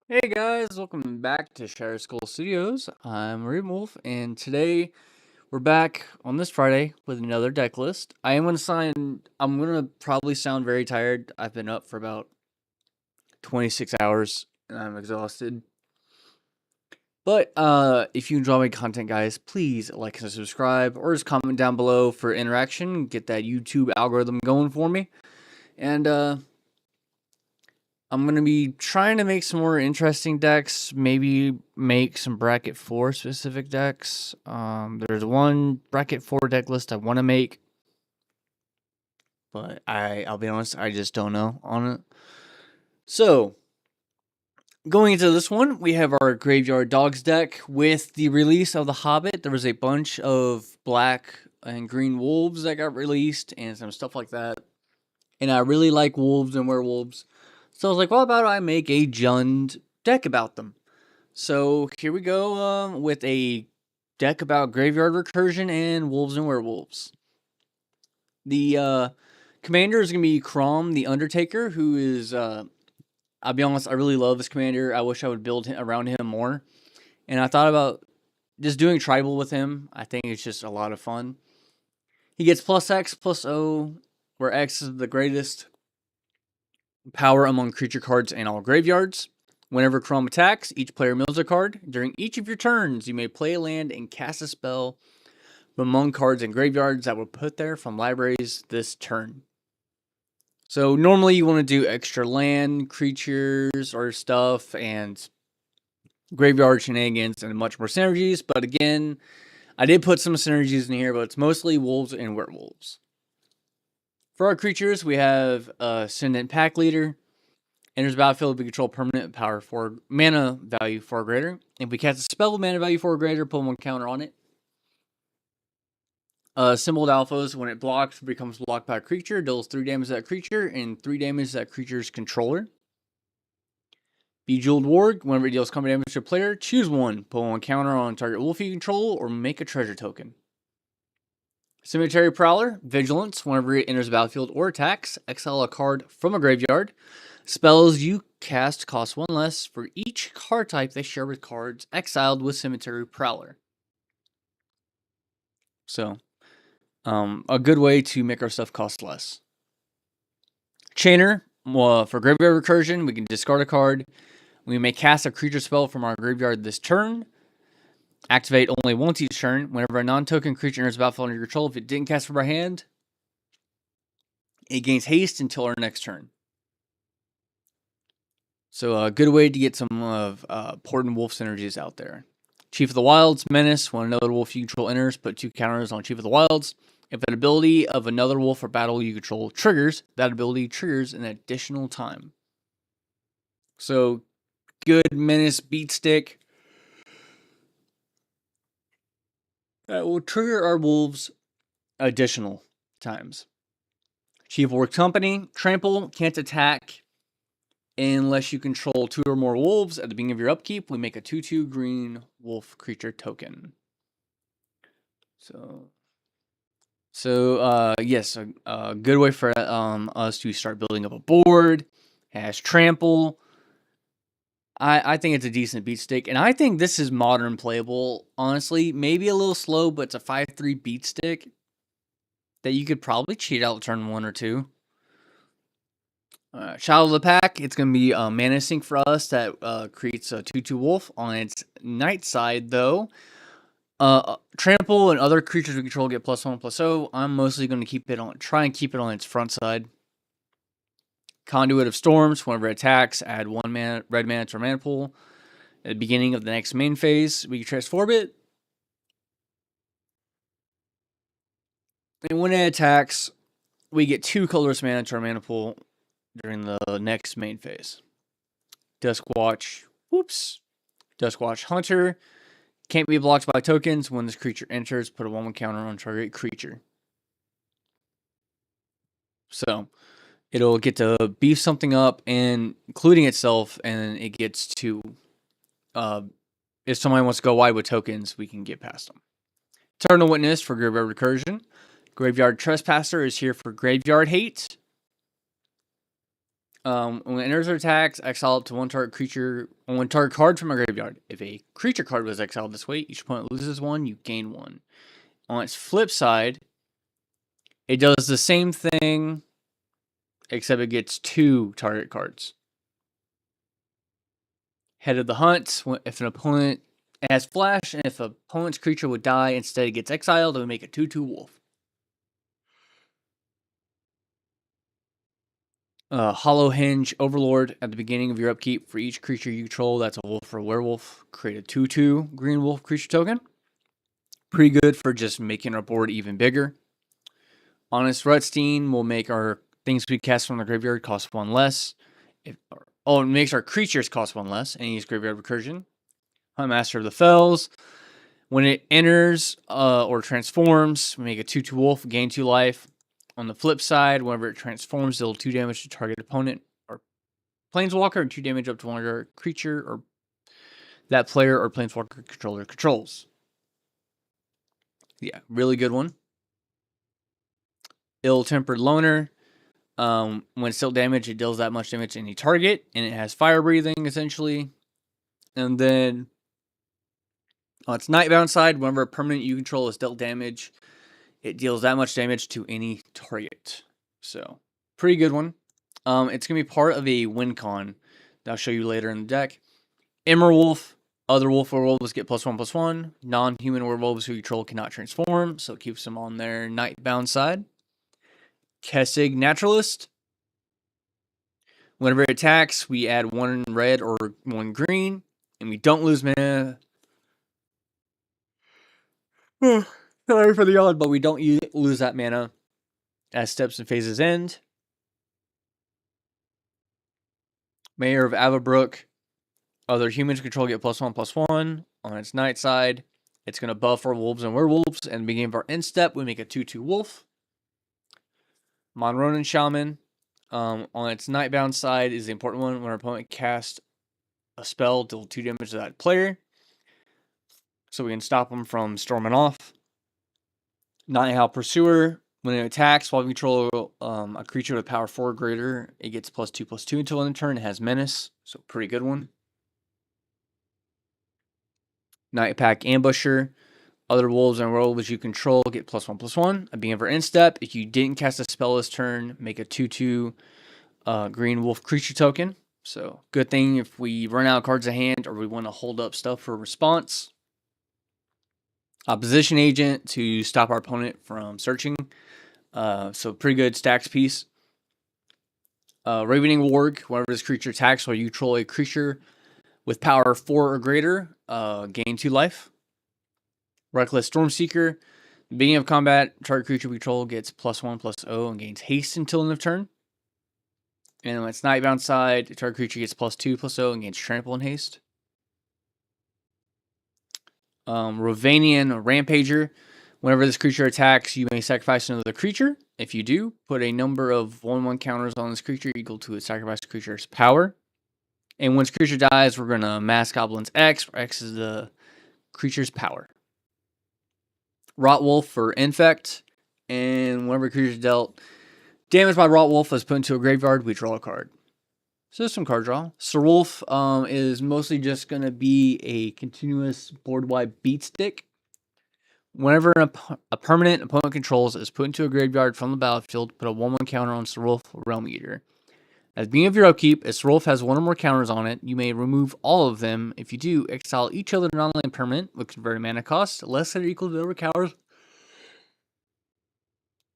Hey guys, welcome back to Shire Skull Studios. I'm Raeven, and today we're back on this Friday with another deck list. I'm gonna probably sound very tired. I've been up for about 26 hours and I'm exhausted. But if you enjoy my content, guys, please like and subscribe or just comment down below for interaction. Get that YouTube algorithm going for me. And I'm going to be trying to make some more interesting decks, maybe make some bracket 4 specific decks. There's one bracket 4 deck list I want to make, but I'll be honest, I just don't know on it. So, going into this one, we have our Graveyard Dogs deck. With the release of The Hobbit, there was a bunch of black and green wolves that got released and some stuff like that. And I really like wolves and werewolves. So I was like, well, how about I make a Jund deck about them? So here we go with a deck about graveyard recursion and wolves and werewolves. The commander is going to be Crom the Undertaker, who is, I'll be honest, I really love this commander. I wish I would build around him more. And I thought about just doing tribal with him. I think it's just a lot of fun. He gets plus X, plus O, where X is the greatest power among creature cards in all graveyards. Whenever Crom attacks, each player mills a card. During each of your turns, you may play a land and cast a spell from among cards in graveyards that were put there from libraries this turn. So normally you want to do extra land, creatures, or stuff, and graveyard shenanigans and much more synergies. But again, I did put some synergies in here, but it's mostly wolves and werewolves. For our creatures, we have Ascendant Pack Leader. Enters the battlefield if we control permanent power for mana value 4 or greater. If we cast a spell with mana value 4 or greater, put 1 counter on it. Symboled alphas, when it blocks, becomes blocked by a creature, deals 3 damage to that creature and 3 damage to that creature's controller. Bejeweled Ward, whenever it deals combat damage to a player, choose one, put 1 counter on target wolf you control, or make a treasure token. Cemetery Prowler, Vigilance, whenever it enters the battlefield or attacks, exile a card from a graveyard. Spells you cast cost 1 less for each card type they share with cards exiled with Cemetery Prowler. So, a good way to make our stuff cost less. Chainer, for graveyard recursion, we can discard a card. We may cast a creature spell from our graveyard this turn. Activate only once each turn. Whenever a non-token creature enters the battlefield under your control, if it didn't cast from our hand, it gains haste until our next turn. So a good way to get some of important wolf synergies out there. Chief of the Wilds, Menace. When another wolf you control enters, put 2 counters on Chief of the Wilds. If an ability of another wolf or battle you control triggers, that ability triggers an additional time. So, good Menace beat stick that will trigger our wolves additional times. Chief of Work Company, Trample, can't attack unless you control 2 or more wolves. At the beginning of your upkeep, we make a 2/2 green wolf creature token. Yes, a good way for us to start building up a board. Has Trample. I think it's a decent beat stick, and I think this is modern playable. Honestly, maybe a little slow, but it's a 5/3 beat stick that you could probably cheat out turn 1 or 2. Child of the Pack, it's going to be a mana sink for us that creates a 2/2 wolf. On its night side, though, Trample and other creatures we control get +1/+0. I'm mostly going to try and keep it on its front side. Conduit of Storms, whenever it attacks, add 1 red mana to our mana pool. At the beginning of the next main phase, we can transform it. And when it attacks, we get 2 colorless mana to our mana pool during the next main phase. Duskwatch Hunter. Can't be blocked by tokens. When this creature enters, put a 1/1 counter on target creature. So, it'll get to beef something up, and including itself, and it gets to, if somebody wants to go wide with tokens, we can get past them. Eternal Witness for Graveyard Recursion. Graveyard Trespasser is here for Graveyard Hate. When it enters or attacks, exile up to one target creature, one target card from a graveyard. If a creature card was exiled this way, each opponent loses one, you gain one. On its flip side, it does the same thing, except it gets 2 target cards. Head of the Hunt, if an opponent has flash, and if an opponent's creature would die, instead it gets exiled, it would make a 2/2 wolf. Hollow Hinge Overlord, at the beginning of your upkeep, for each creature you control that's a wolf or a werewolf, create a 2/2 green wolf creature token. Pretty good for just making our board even bigger. Honest Rutstein will make our things we cast from the graveyard cost 1 less. It makes our creatures cost 1 less, and use graveyard recursion. Hunt Master of the Fells. When it enters or transforms, we make a 2/2 wolf, gain 2 life. On the flip side, whenever it transforms, deal 2 damage to target opponent or planeswalker, and 2 damage up to one other creature or that player or planeswalker controller controls. Yeah, really good one. Ill-Tempered Loner. When it's still damaged, it deals that much damage to any target, and it has fire breathing, essentially. And then on its Nightbound side, whenever a permanent you control is dealt damage, it deals that much damage to any target. So, pretty good one. It's going to be part of a win con that I'll show you later in the deck. Emberwolf. Other wolf or werewolves get +1/+1. Non-human werewolves who you control cannot transform, so it keeps them on their Nightbound side. Kessig Naturalist. Whenever it attacks, we add 1 red or 1 green, and we don't lose mana. Sorry for the yawn, but we don't lose that mana as steps and phases end. Mayor of Avabrook. Other humans control get +1/+1. On its night side, it's going to buff our wolves and werewolves. And the beginning of our end step, we make a 2/2 wolf. Monronan Shaman. On its Nightbound side is the important one. When our opponent casts a spell, deal 2 damage to that player, so we can stop them from storming off. Nighthawk Pursuer. When it attacks while we control a creature with power 4 or greater, it gets +2/+2 until end of turn. It has menace, so pretty good one. Nightpack Ambusher. Other wolves and werewolves you control get +1/+1. At the beginning of our end step, if you didn't cast a spell this turn, make a 2/2 green wolf creature token. So good thing if we run out of cards at hand or we want to hold up stuff for a response. Opposition Agent to stop our opponent from searching. So pretty good stacks piece. Ravening Warg. Whenever this creature attacks or you control a creature with power 4 or greater, gain 2 life. Reckless Stormseeker. Beginning of combat, target creature we control gets +1/+0 and gains haste until end of turn. And on its Nightbound side, target creature gets +2/+0 and gains trample and haste. Ravanian Rampager. Whenever this creature attacks, you may sacrifice another creature. If you do, put a number of 1/1 counters on this creature equal to its sacrificed creature's power. And when this creature dies, we're going to mass Goblins X, where X is the creature's power. Rotwolf for Infect. And whenever a creature is dealt damage by Rotwolf is put into a graveyard, we draw a card. So there's some card draw. Serwolf is mostly just going to be a continuous board-wide beat stick. Whenever a permanent opponent controls is put into a graveyard from the battlefield, put a 1/1 counter on Serwolf Realm Eater. At the beginning of your upkeep, if Serwolf has 1 or more counters on it, you may remove all of them. If you do, exile each other non-land permanent with converted mana cost, less than or equal to the number of counters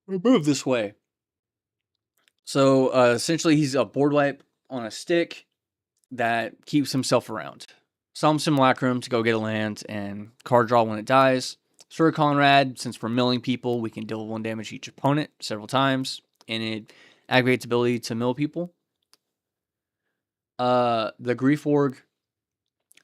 removed this way. So essentially, he's a board wipe on a stick that keeps himself around. Some Simulacrum to go get a land and card draw when it dies. Sir Conrad, since we're milling people, we can deal 1 damage to each opponent several times, and it activates ability to mill people. The Grief Org,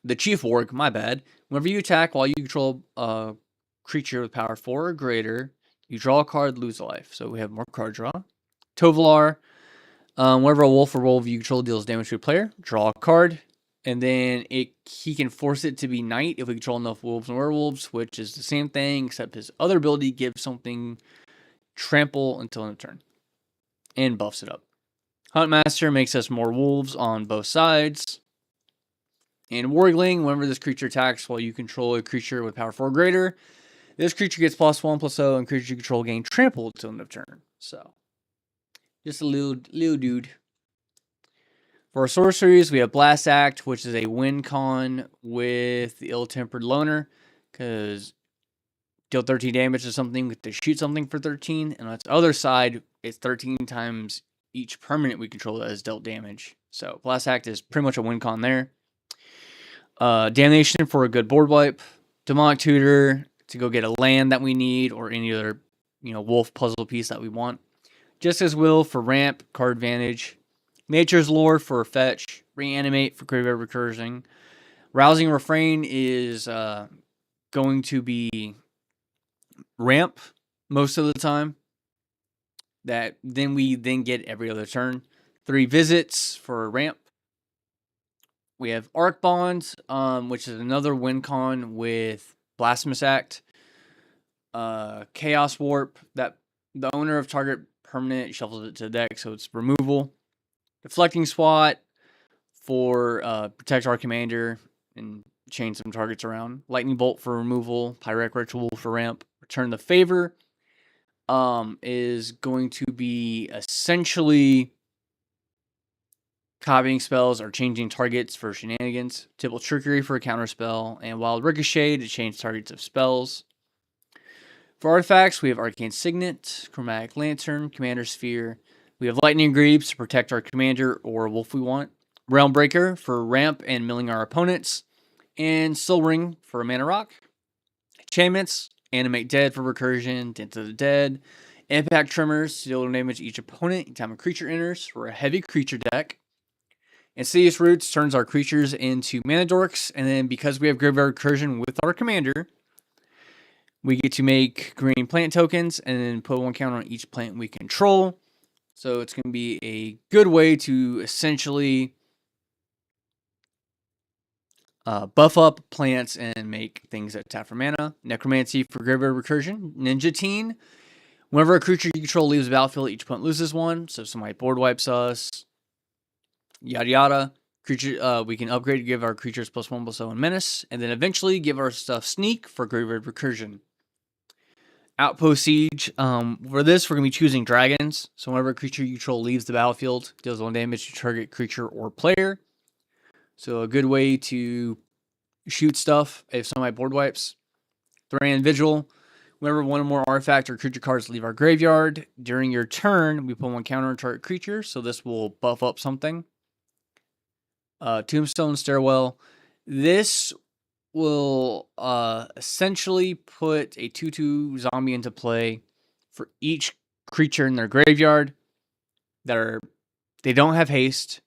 the Chief Org, my bad. Whenever you attack while you control a creature with power 4 or greater, you draw a card, lose a life. So we have more card draw. Tovolar, whenever a wolf or wolf you control deals damage to a player, draw a card. And then he can force it to be night if we control enough wolves and werewolves, which is the same thing, except his other ability gives something trample until end of turn. And buffs it up. Huntmaster makes us more wolves on both sides. And Wargling, whenever this creature attacks while you control a creature with power 4 or greater, this creature gets +1/+0, and creatures you control gain trampled until end of turn. So, just a little dude. For our sorceries, we have Blast Act, which is a win con with the Ill-Tempered Loner, because deal 13 damage to something to shoot something for 13, and on the other side, it's 13 times each permanent we control that has dealt damage. So Blast Act is pretty much a win con there. Damnation for a good board wipe. Demonic Tutor to go get a land that we need, or any other wolf puzzle piece that we want. Justice Will for ramp, card advantage. Nature's Lore for fetch. Reanimate for graveyard recursion. Rousing Refrain is going to be ramp most of the time. That then we get every other turn. 3 visits for ramp. We have Arc Bond, which is another win con with Blasphemous Act. Chaos Warp, that the owner of target permanent shuffles it to the deck, so it's removal. Deflecting Swat for protect our commander and change some targets around. Lightning Bolt for removal. Pyrrhic Ritual for ramp. Return the Favor is going to be essentially copying spells or changing targets for shenanigans. Typical Trickery for a counterspell. And Wild Ricochet to change targets of spells. For artifacts, we have Arcane Signet, Chromatic Lantern, Commander Sphere. We have Lightning Greaves to protect our commander or wolf we want. Realm Breaker for ramp and milling our opponents. And Soul Ring for a mana rock. Enchantments, Animate Dead for recursion, Dent of the Dead. Impact Tremors to deal damage to each opponent anytime a creature enters for a heavy creature deck. Insidious Roots turns our creatures into mana dorks, and then because we have graveyard recursion with our commander, we get to make green plant tokens and then put 1 counter on each plant we control. So it's going to be a good way to essentially buff up plants and make things that tap for mana. Necromancy for graveyard recursion. Ninja Teen. Whenever a creature you control leaves the battlefield, each opponent loses 1. So if somebody board wipes us, yada yada. Creature, we can upgrade to give our creatures +1/+0 and menace, and then eventually give our stuff sneak for graveyard recursion. Outpost Siege. For this, we're going to be choosing dragons. So whenever a creature you control leaves the battlefield, deals 1 damage to target creature or player. So a good way to shoot stuff if somebody board wipes. Thorian Vigil. Whenever 1 or more artifact or creature cards leave our graveyard, during your turn, we put 1 counter on target creature. So this will buff up something. Tombstone Stairwell. This will essentially put a 2/2 zombie into play for each creature in their graveyard they don't have haste,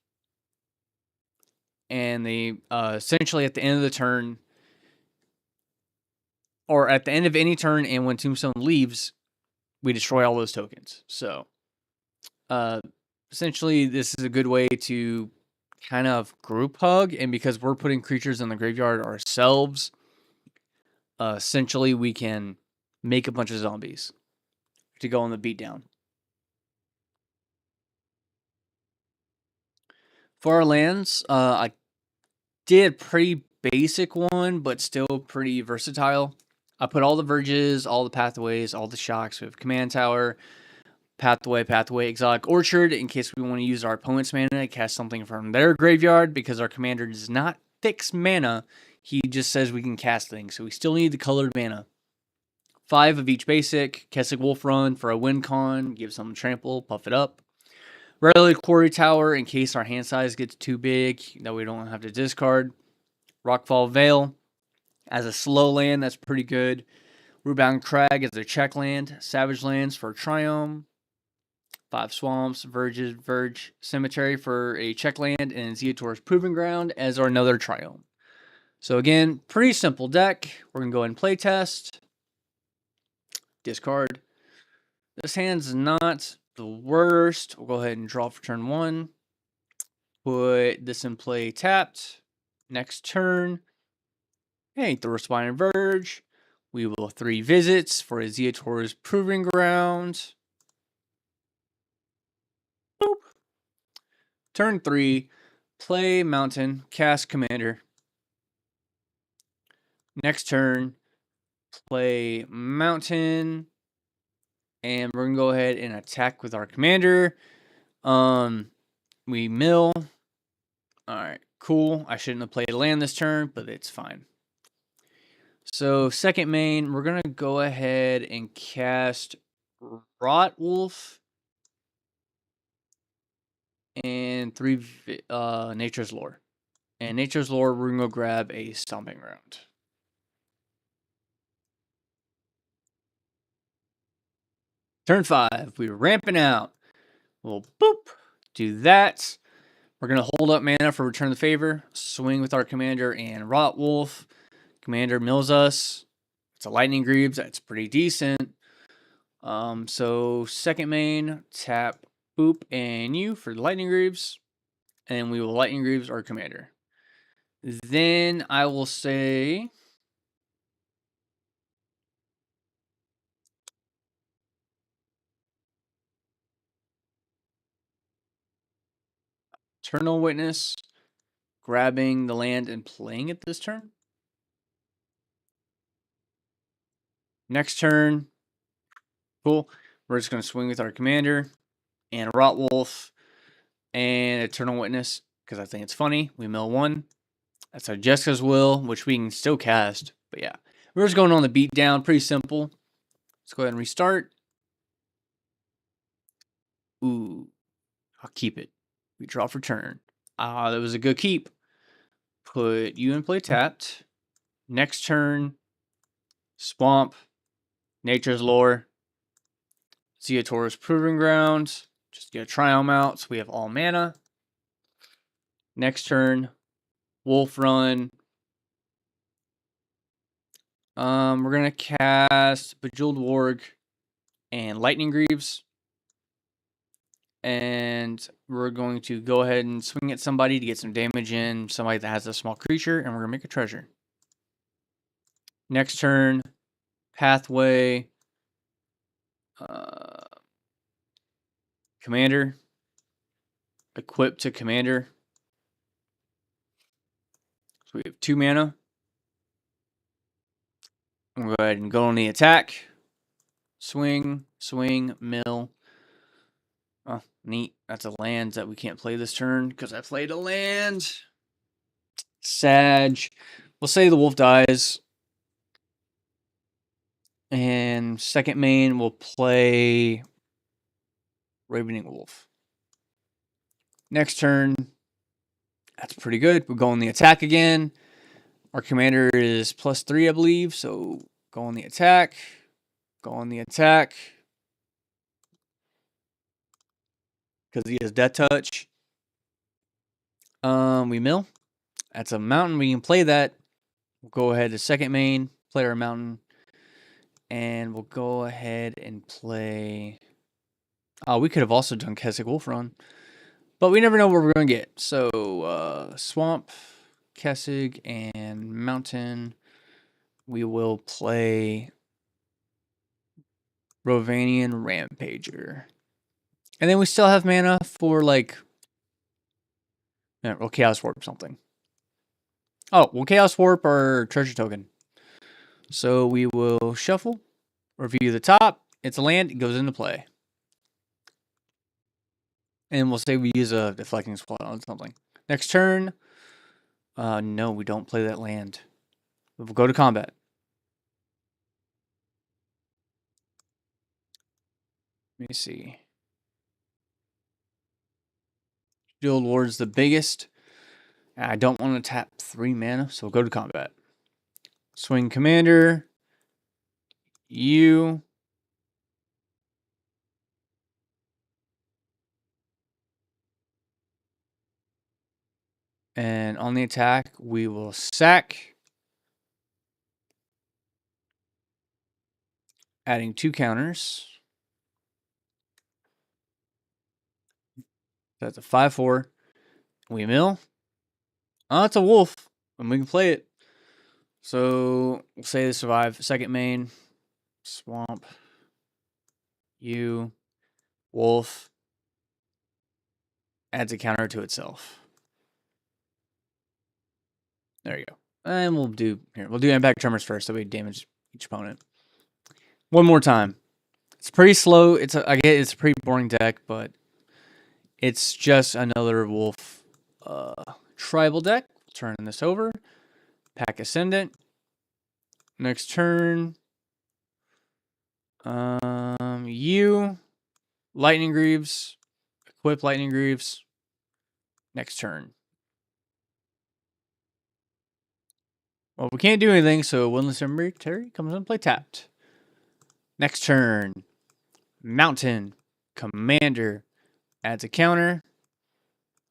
and they essentially at the end of the turn, or at the end of any turn, and when Tombstone leaves, we destroy all those tokens. So essentially this is a good way to kind of group hug, and because we're putting creatures in the graveyard ourselves, essentially we can make a bunch of zombies to go on the beatdown. For our lands, I did a pretty basic one, but still pretty versatile. I put all the verges, all the pathways, all the shocks. We have Command Tower, pathway, Exotic Orchard, in case we want to use our opponent's mana to cast something from their graveyard, because our commander does not fix mana. He just says we can cast things, so we still need the colored mana. 5 of each basic. Kessig Wolf Run for a win con, give some trample, puff it up. Rarely Quarry Tower, in case our hand size gets too big, that we don't have to discard. Rockfall Vale as a slow land, that's pretty good. Rootbound Crag as a check land. Savage Lands for Triumph. 5 Swamps, Verge Cemetery for a check land, and Zeator's Proving Ground as our another Triumph. So again, pretty simple deck. We're going to go ahead and play test. Discard. This hand's not the worst. We'll go ahead and draw for turn 1. Put this in play tapped. Next turn. Hey, throw a Spine and Verge. We will 3 visits for a Zeator's Proving Ground. Boop. Turn 3, play mountain, cast commander. Next turn, play mountain, and we're gonna go ahead and attack with our commander. We mill. All right, cool. I shouldn't have played land this turn, but it's fine. So second main, we're gonna go ahead and cast Rotwolf and 3 Nature's Lore. And Nature's Lore, we're gonna go grab a Stomping Ground. Turn 5, we're ramping out. We'll boop, do that. We're gonna hold up mana for Return the Favor, swing with our commander and Rotwolf. Commander mills us. It's a Lightning Greaves, that's pretty decent. So second main, tap, boop, and you for the Lightning Greaves. And we will Lightning Greaves our commander. Then I will say Eternal Witness, grabbing the land and playing it this turn. Next turn, cool. We're just going to swing with our commander and Rotwolf and Eternal Witness because I think it's funny. We mill 1. That's our Jessica's Will, which we can still cast. But yeah, we're just going on the beat down. Pretty simple. Let's go ahead and restart. Ooh, I'll keep it. We draw for turn. That was a good keep. Put you in play tapped. Next turn, Swamp, Nature's Lore, Zeotor's Proving Ground. Just get a Triumph out so we have all mana. Next turn, Wolf Run. We're gonna cast Bejeweled Warg and Lightning Greaves. And we're going to go ahead and swing at somebody to get some damage in. Somebody that has a small creature, and we're gonna make a treasure. Next turn, Pathway, Commander, equip to Commander. So we have 2 mana. We'll go ahead and go on the attack. Swing, swing, mill. Oh, neat. That's a land that we can't play this turn because I played a land. Sag. We'll say the wolf dies. And second main, we'll play Ravening Wolf. Next turn, that's pretty good. We'll go on the attack again. Our commander is +3, I believe. So go on the attack. Go on the attack. Because he has Death Touch. We mill. That's a mountain. We can play that. We'll go ahead to second main, play our mountain. And we'll go ahead and play... we could have also done Keswick Wolf Run. But we never know what we're going to get. So, Swamp, Keswick, and Mountain. We will play Rovanian Rampager. And then we still have mana for, like... We'll Chaos Warp something. Oh, we'll Chaos Warp our treasure token. So we will shuffle, review the top. It's a land. It goes into play. And we'll say we use a Deflecting Spot on something. Next turn. No, we don't play that land. We'll go to combat. Let me see. Shield Ward's the biggest. I don't want to tap 3 mana, so we'll go to combat. Swing Commander. You. And on the attack, we will sack. Adding 2 counters. That's a 5/4. We mill. Oh, it's a wolf. And we can play it. So we'll say they survive. Second main. Swamp. You. Wolf. adds a counter to itself. There you go. And we'll do impact tremors first, so we damage each opponent. One more time. It's pretty slow. I get it's a pretty boring deck, but it's just another wolf tribal deck. Turn this over. Pack Ascendant. Next turn. You Lightning Greaves. Equip Lightning Greaves. Next turn. Well, we can't do anything, so Windless Cemetery comes in play tapped. Next turn. Mountain. Commander. Adds a counter.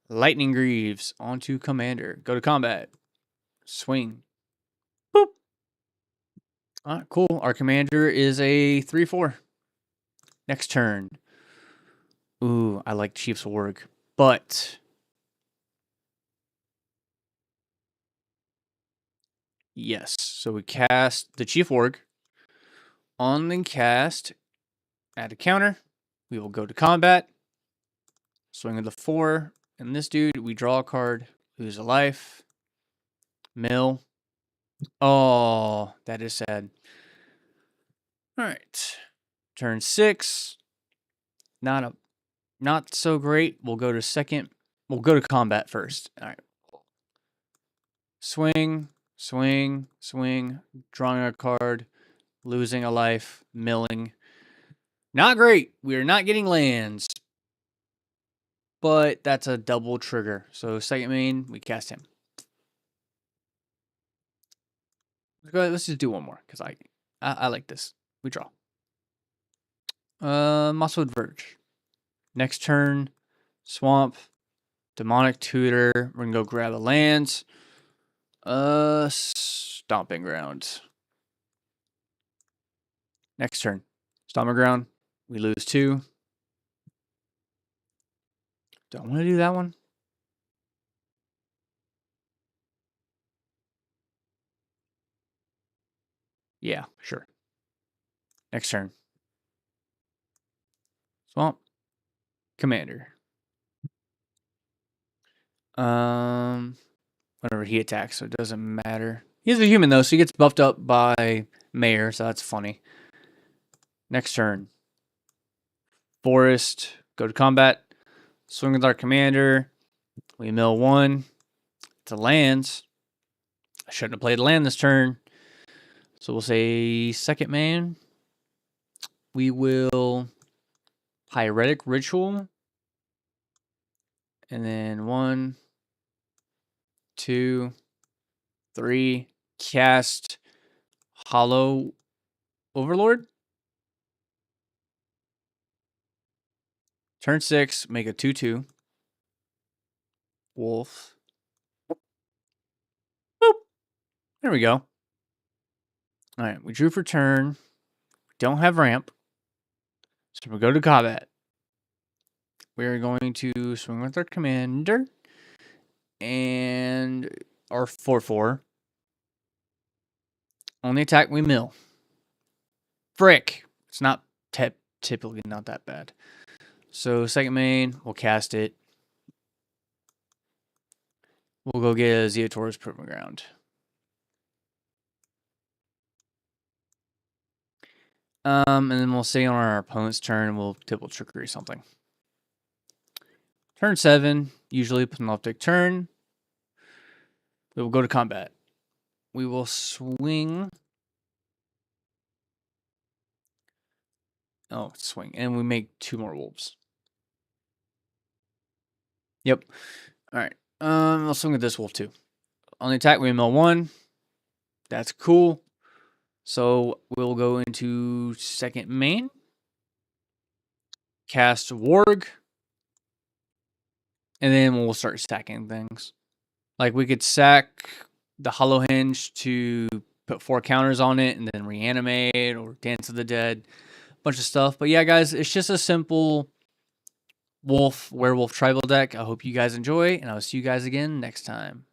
Lightning Greaves onto Commander. Go to combat. Swing. Boop. Alright, cool. Our commander is a 3/4. Next turn. Ooh, I like Chief's Warg, but yes. So we cast the Chief Warg. On the cast, add a counter. We will go to combat. Swing of the 4. And this dude, we draw a card, lose a life. Mill. Oh, that is sad. Alright. Turn 6. Not so great. We'll go to second. We'll go to combat first. Alright. Swing, swing, swing. Drawing a card. Losing a life. Milling. Not great. We are not getting lands. But that's a double trigger. So second main, we cast him. Let's just do one more, because I like this. We draw. Mosswood Verge. Next turn, Swamp, Demonic Tutor. We're gonna go grab the lands. Stomping Ground. Next turn, Stomping Ground. We lose 2. Don't want to do that one. Yeah, sure. Next turn. Swamp. Commander. Whenever he attacks, so it doesn't matter. He's a human, though, so he gets buffed up by Mayor, so that's funny. Next turn. Forest. Go to combat. Swing with our commander. We mill 1. It's a lands. I shouldn't have played land this turn. So we'll say second man. We will Pyretic Ritual. And then 1, 2, 3. Cast Hollow Overlord. Turn 6. Make a 2/2. Wolf. Boop. There we go. Alright, we drew for turn. We don't have ramp. So we'll go to combat. We're going to swing with our commander. And our 4/4. On the attack, we mill. Frick. It's not typically not that bad. So second main, we'll cast it. We'll go get a Zeotor's Proving Ground. And then we'll say on our opponent's turn, we'll Tibble Trickery something. Turn 7, usually Panoptic turn. We will go to combat. We will swing. Oh, swing. And we make 2 more wolves. Yep. Alright. I'll swing with this wolf too. On the attack, we mill 1. That's cool. So we'll go into second main. Cast Warg. And then we'll start stacking things. Like we could sack the Hollow Hinge to put 4 counters on it and then reanimate or Dance of the Dead. Bunch of stuff. But yeah, guys, it's just a simple werewolf tribal deck. I hope you guys enjoy, and I'll see you guys again next time.